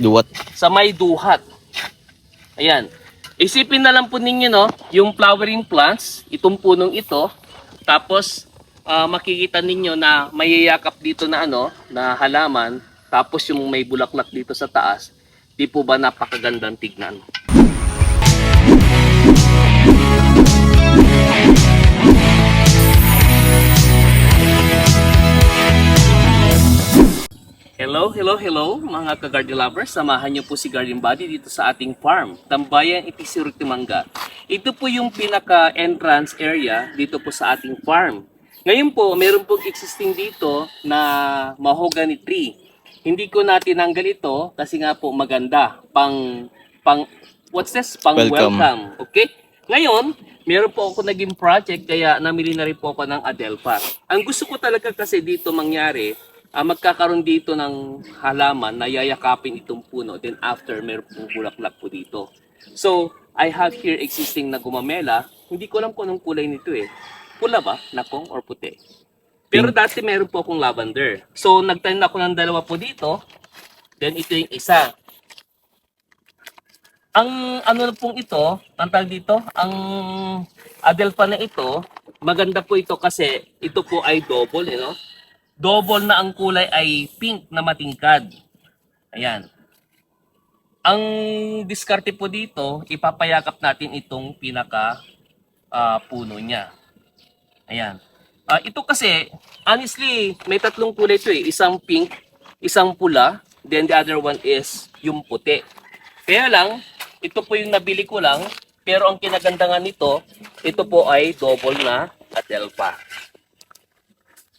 Duwat. Sa may duhat. Ayan. Isipin na lang po ninyo, no, yung flowering plants, itong punong ito, tapos makikita ninyo na mayayakap dito na na halaman, tapos yung may bulaklak dito sa taas. Di po ba napakagandang tignan? Hello mga ka-garden lovers. Samahan niyo po si Garden Buddy dito sa ating farm, Tambayan, Itisiro, Timanga. Ito po yung pinaka-entrance area dito po sa ating farm. Ngayon po, meron pong existing dito na mahogany tree. Hindi ko na tinanggal ito kasi nga po maganda. What's this? Welcome. Okay? Ngayon, meron po ako naging project kaya namili na rin po ako ng Adelpha. Ang gusto ko talaga kasi dito mangyari, magkakaroon dito ng halaman na yayakapin itong puno. Then after, meron pong bulaklak po dito. So, I have here existing na gumamela. Hindi ko alam kung anong kulay nito eh. Pula ba? Nakong or puti? Pero dati meron po akong lavender. So, nagtanim ako ng dalawa po dito. Then ito yung isa. Ang ano pong ito, tantag dito, ang Adelpha na ito, maganda po ito kasi ito po ay double, double na ang kulay ay pink na matingkad. Ayan. Ang diskarte po dito, ipapayakap natin itong pinaka puno niya. Ayan. Ito kasi, honestly, may tatlong kulay ito eh. Isang pink, isang pula, then the other one is yung puti. Kaya lang, ito po yung nabili ko lang, pero ang kinagandahan nito, ito po ay double na Adelpha.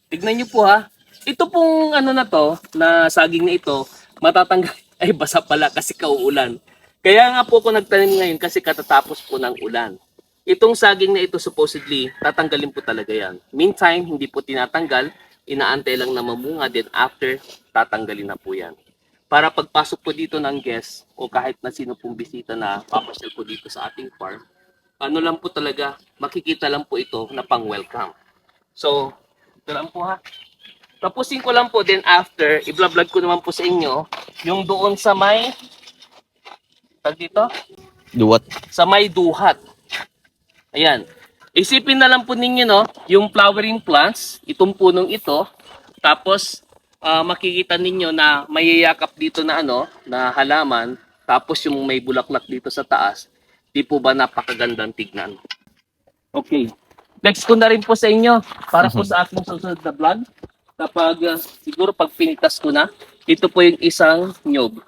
Tignan nyo po ha. Ito pong ano na to, na saging na ito, matatanggal, ay basa pala kasi kauulan. Kaya nga po ako nagtanim ngayon kasi katatapos po ng ulan. Itong saging na ito supposedly, tatanggalin po talaga yan. Meantime, hindi po tinatanggal, inaantay lang na mamunga, then after, tatanggalin na po yan. Para pagpasok po dito ng guest o kahit na sino pong bisita na papasyal po dito sa ating farm, ano lang po talaga, makikita lang po ito na pang welcome. So, ito lang po ha. Tapusin ko lang po, then after, i-vlog ko naman po sa inyo, yung doon sa may, tag dito? Duwat. Sa may duhat. Ayan. Isipin na lang po ninyo, no, yung flowering plants, itong punong ito, tapos, makikita ninyo na mayayakap dito na na halaman, tapos yung may bulaklak dito sa taas, di po ba napakagandang tignan? Okay. Next ko na rin po sa inyo para po sa aking susunod na vlog. Kapag siguro pag pinitas ko na, ito po yung isang nyog.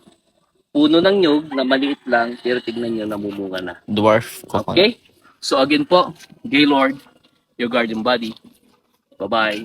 Puno ng nyog na maliit lang, pero tignan nyo namumunga na. Dwarf. Okay? So again po, Gaylord, your garden buddy. Bye-bye.